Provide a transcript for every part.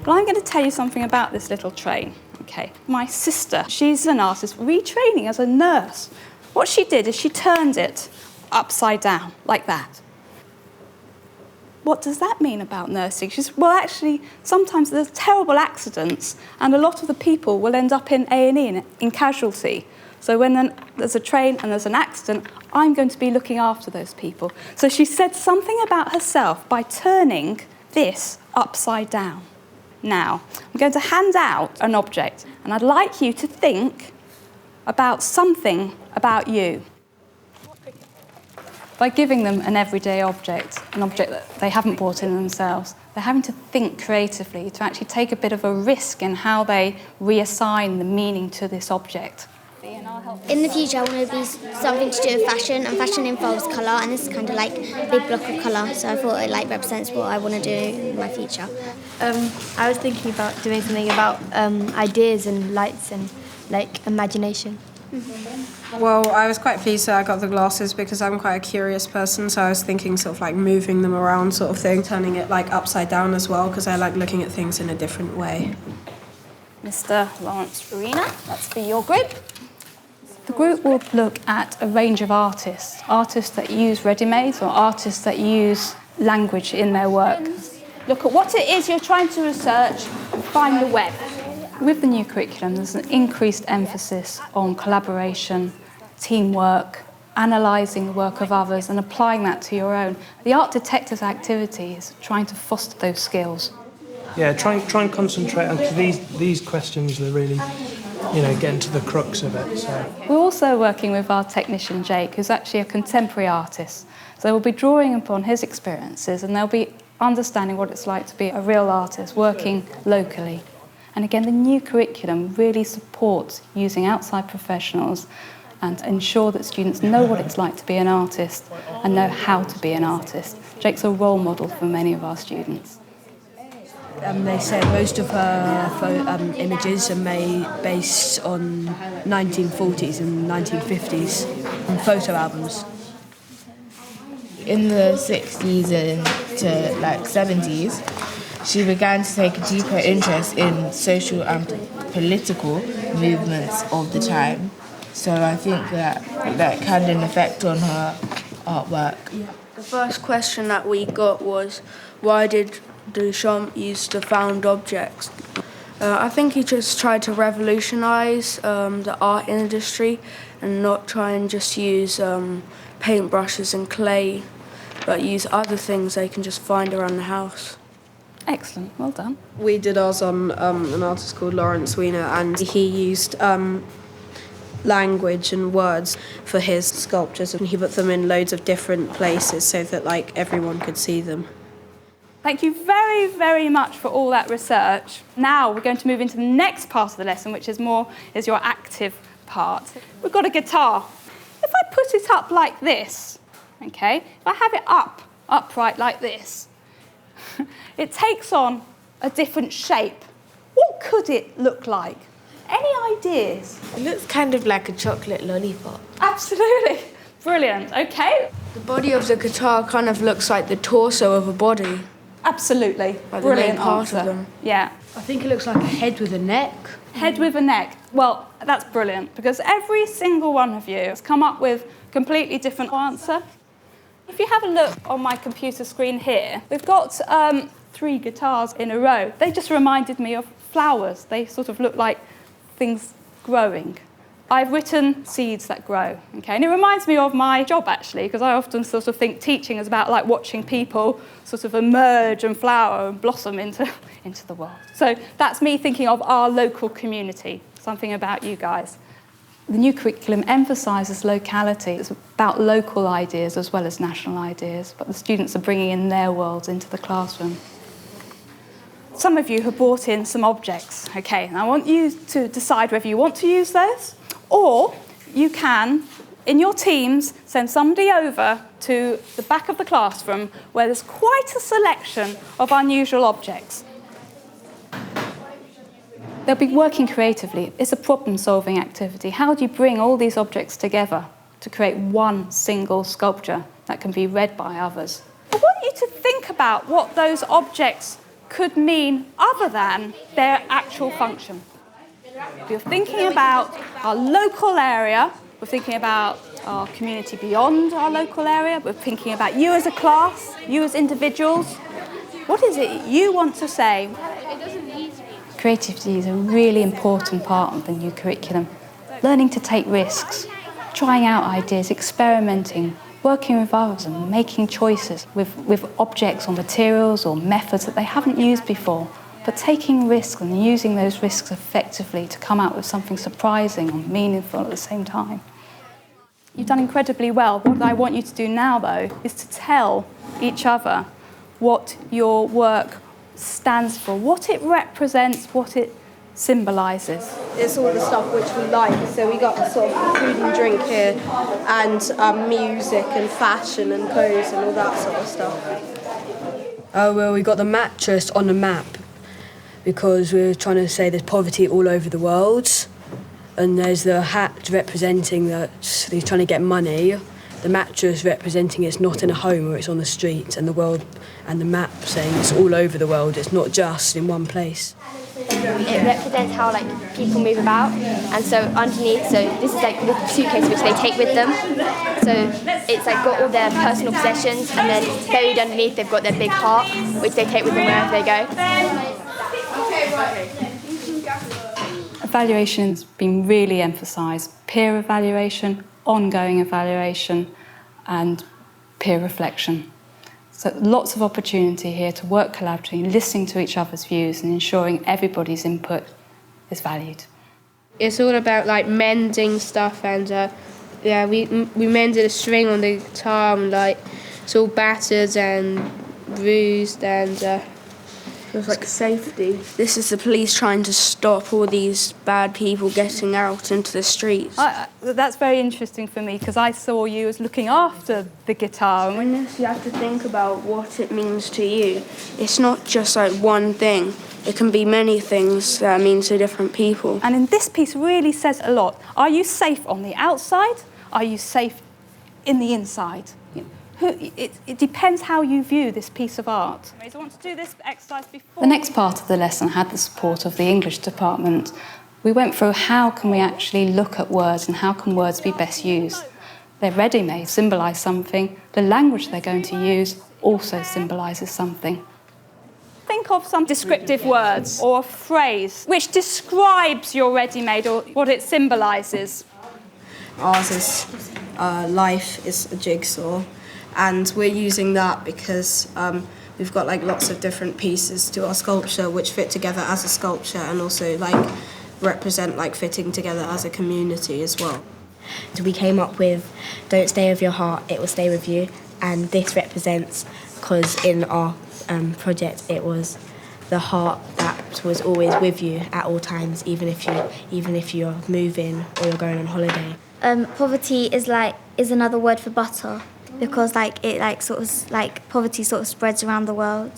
But I'm going to tell you something about this little train. Okay, my sister, she's an artist retraining as a nurse. What she did is she turned it upside down, like that. What does that mean about nursing? She says, well, actually, sometimes there's terrible accidents and a lot of the people will end up in A&E, in casualty. So when there's a train and there's an accident, I'm going to be looking after those people. So she said something about herself by turning this upside down. Now, I'm going to hand out an object, and I'd like you to think about something about you. By giving them an everyday object, an object that they haven't brought in themselves, they're having to think creatively to actually take a bit of a risk in how they reassign the meaning to this object. In the future, I want to be something to do with fashion, and fashion involves colour, and this is kind of like a big block of colour, so I thought it represents what I want to do in my future. I was thinking about doing something about ideas and lights and imagination. Well, I was quite pleased that I got the glasses because I'm quite a curious person, so I was thinking sort of moving them around sort of thing, turning it upside down as well because I like looking at things in a different way. Mr. Lawrence Farina, that's for your group. The group will look at a range of artists that use ready-mades or artists that use language in their work. Look at what it is you're trying to research and find the web. With the new curriculum, there's an increased emphasis on collaboration, teamwork, analysing the work of others and applying that to your own. The Art Detectives activity is trying to foster those skills. Yeah, try and concentrate on these questions are really, getting to the crux of it. So. We're also working with our technician Jake, who's actually a contemporary artist. So we'll be drawing upon his experiences and they'll be understanding what it's like to be a real artist working locally. And again, the new curriculum really supports using outside professionals and ensure that students know what it's like to be an artist and know how to be an artist. Jake's a role model for many of our students. They say most of her images are based on 1940s and 1950s and photo albums. In the 60s and to 70s, she began to take a deeper interest in social and political movements of the time. So I think that had an effect on her artwork. The first question that we got was, why did Duchamp use the found objects? I think he just tried to revolutionise the art industry and not try and just use paintbrushes and clay, but use other things they can just find around the house. Excellent, well done. We did ours on an artist called Lawrence Weiner, and he used language and words for his sculptures, and he put them in loads of different places so that everyone could see them. Thank you very, very much for all that research. Now we're going to move into the next part of the lesson, which is your active part. We've got a guitar. If I put it up like this, okay, if I have it upright like this, it takes on a different shape. What could it look like? Any ideas? It looks kind of like a chocolate lollipop. Absolutely. Brilliant. Okay. The body of the guitar kind of looks like the torso of a body. Absolutely. Like Brilliant the main part answer. of them. Yeah. I think it looks like a head with a neck. Head with a neck. Well, that's brilliant because every single one of you has come up with a completely different answer. If you have a look on my computer screen here, we've got 3 guitars in a row. They just reminded me of flowers. They sort of look like things growing. I've written seeds that grow, okay? And it reminds me of my job, actually, because I often sort of think teaching is about watching people sort of emerge and flower and blossom into the world. So that's me thinking of our local community, something about you guys. The new curriculum emphasises locality. It's about local ideas as well as national ideas, but the students are bringing in their worlds into the classroom. Some of you have brought in some objects, okay, and I want you to decide whether you want to use those, or you can, in your teams, send somebody over to the back of the classroom where there's quite a selection of unusual objects. They'll be working creatively. It's a problem-solving activity. How do you bring all these objects together to create one single sculpture that can be read by others? I want you to think about what those objects could mean other than their actual function. If you're thinking about our local area, we're thinking about our community beyond our local area, we're thinking about you as a class, you as individuals. What is it you want to say? Creativity is a really important part of the new curriculum. Learning to take risks, trying out ideas, experimenting, working with others and making choices with objects or materials or methods that they haven't used before, but taking risks and using those risks effectively to come out with something surprising or meaningful at the same time. You've done incredibly well. What I want you to do now, though, is to tell each other what your work stands for, what it represents, what it symbolises. It's all the stuff which we like. So we got sort of food and drink here, and music and fashion and clothes and all that sort of stuff. Oh, well, we got the mattress on the map because we were trying to say there's poverty all over the world. And there's the hat representing that they're trying to get money, the mattress representing it's not in a home or it's on the street, and the world, and the map saying it's all over the world, it's not just in one place. It represents how like people move about, and so underneath, so this is like the suitcase which they take with them. So it's like got all their personal possessions, and then buried underneath they've got their big heart, which they take with them wherever they go. Evaluation's been really emphasised. Peer evaluation, ongoing evaluation, and peer reflection. So lots of opportunity here to work collaboratively, listening to each other's views and ensuring everybody's input is valued. It's all about like mending stuff, and we mended a string on the guitar, and like it's all battered and bruised, and it was like safety. This is the police trying to stop all these bad people getting out into the streets. That's very interesting for me because I saw you as looking after the guitar. And you have to think about what it means to you. It's not just like one thing. It can be many things that mean to different people. And in this piece really says a lot. Are you safe on the outside? Are you safe in the inside? It depends how you view this piece of art. I want to do this exercise before. The next part of the lesson had the support of the English department. We went through how can we actually look at words and how can words be best used. They're ready-made, symbolise something. The language they're going to use also symbolises something. Think of some descriptive words or a phrase which describes your ready-made or what it symbolises. Ours is life is a jigsaw. And we're using that because we've got like lots of different pieces to our sculpture which fit together as a sculpture and also like represent like fitting together as a community as well. So we came up with "Don't stay with your heart, it will stay with you," and this represents, because in our project it was the heart that was always with you at all times, even if you're moving or you're going on holiday. Poverty is another word for butter. Because poverty sort of spreads around the world,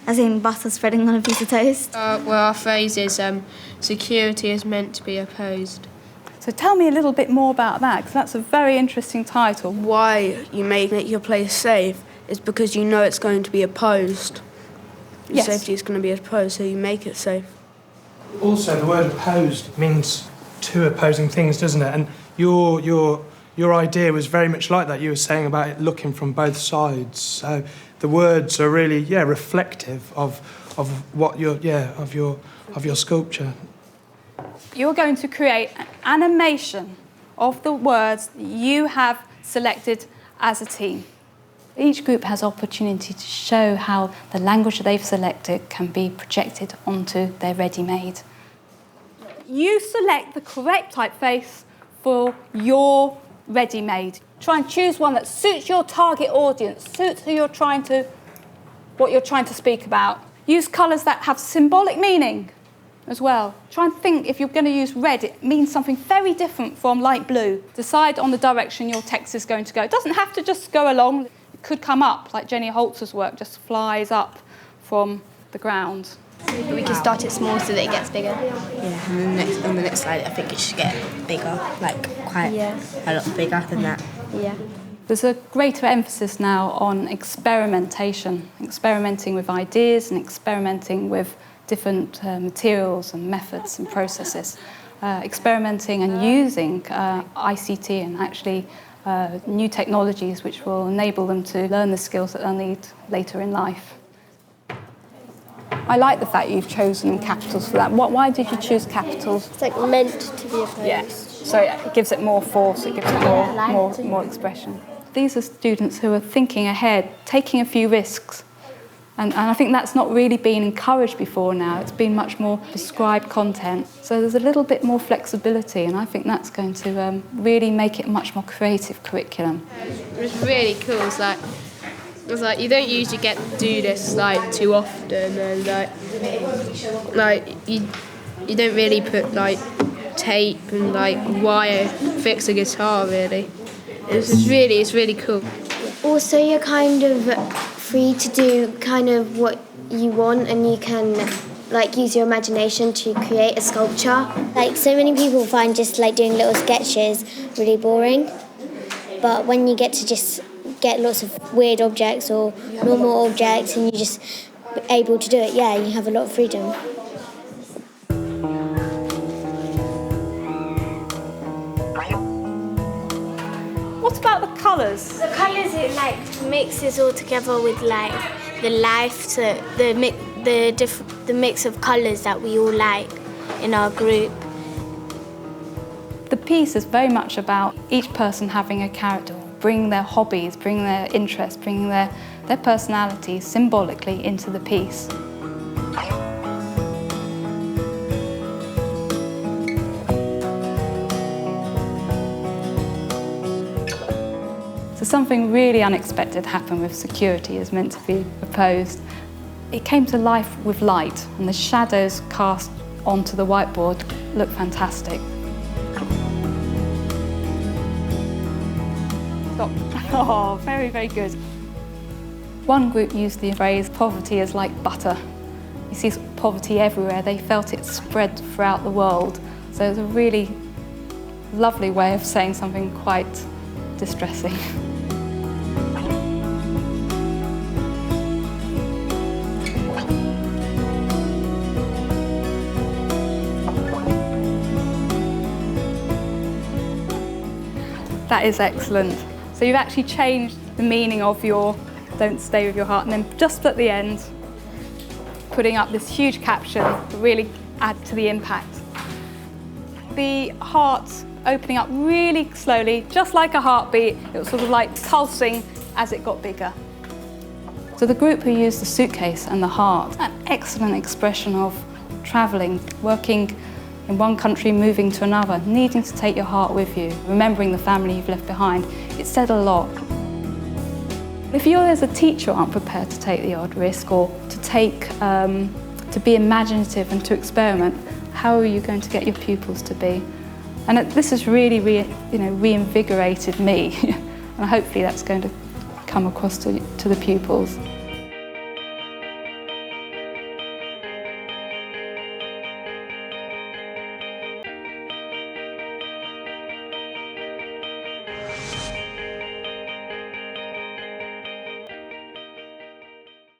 as in butter spreading on a piece of toast. Well, our phrase is security is meant to be opposed. So tell me a little bit more about that, because that's a very interesting title. Why you make your place safe is because you know it's going to be opposed. Yes. Safety is going to be opposed, so you make it safe. Also, the word opposed means two opposing things, doesn't it? And your idea was very much like that. You were saying about it looking from both sides. So the words are really, reflective of what of your sculpture. You're going to create an animation of the words that you have selected as a team. Each group has opportunity to show how the language that they've selected can be projected onto their ready-made. You select the correct typeface for your ready-made. Try and choose one that suits your target audience, suits what you're trying to speak about. Use colours that have symbolic meaning as well. Try and think, if you're going to use red, it means something very different from light blue. Decide on the direction your text is going to go. It doesn't have to just go along. It could come up, like Jenny Holtz's work just flies up from the ground. But we can start it small so that it gets bigger. Yeah, and on the next slide I think it should get bigger, like quite a lot bigger than that. Yeah. There's a greater emphasis now on experimentation, experimenting with ideas and experimenting with different materials and methods and processes, experimenting and using ICT and actually new technologies which will enable them to learn the skills that they'll need later in life. I like the fact you've chosen capitals for that. Why did you choose capitals? It's like meant to be opposed. Yes, so it gives it more force, it gives it more expression. These are students who are thinking ahead, taking a few risks. And I think that's not really been encouraged before now. It's been much more prescribed content. So there's a little bit more flexibility, and I think that's going to really make it a much more creative curriculum. It was really cool. It's like you don't usually get to do this like too often, and like you don't really put like tape and like wire fix a guitar really. It's really cool. Also, you're kind of free to do kind of what you want, and you can like use your imagination to create a sculpture. Like so many people find just like doing little sketches really boring, but when you get to just get lots of weird objects or normal objects and you're just able to do it, yeah, you have a lot of freedom. What about the colours? The colours, it like mixes all together with like the life, so the mix of colours that we all like in our group. The piece is very much about each person having a character, bring their hobbies, bring their interests, bring their personalities symbolically into the piece. So something really unexpected happened with security as meant to be opposed. It came to life with light, and the shadows cast onto the whiteboard looked fantastic. Stop. Oh, very, very good. One group used the phrase, poverty is like butter. You see poverty everywhere. They felt it spread throughout the world. So it was a really lovely way of saying something quite distressing. That is excellent. So you've actually changed the meaning of your "Don't stay with your heart," and then just at the end, putting up this huge caption to really add to the impact. The heart opening up really slowly, just like a heartbeat. It was sort of like pulsing as it got bigger. So the group who used the suitcase and the heart, an excellent expression of travelling, working in one country, moving to another, needing to take your heart with you, remembering the family you've left behind. It said a lot. If you as a teacher aren't prepared to take the odd risk or to be imaginative and to experiment, how are you going to get your pupils to be? And this has really reinvigorated me, and hopefully that's going to come across to the pupils.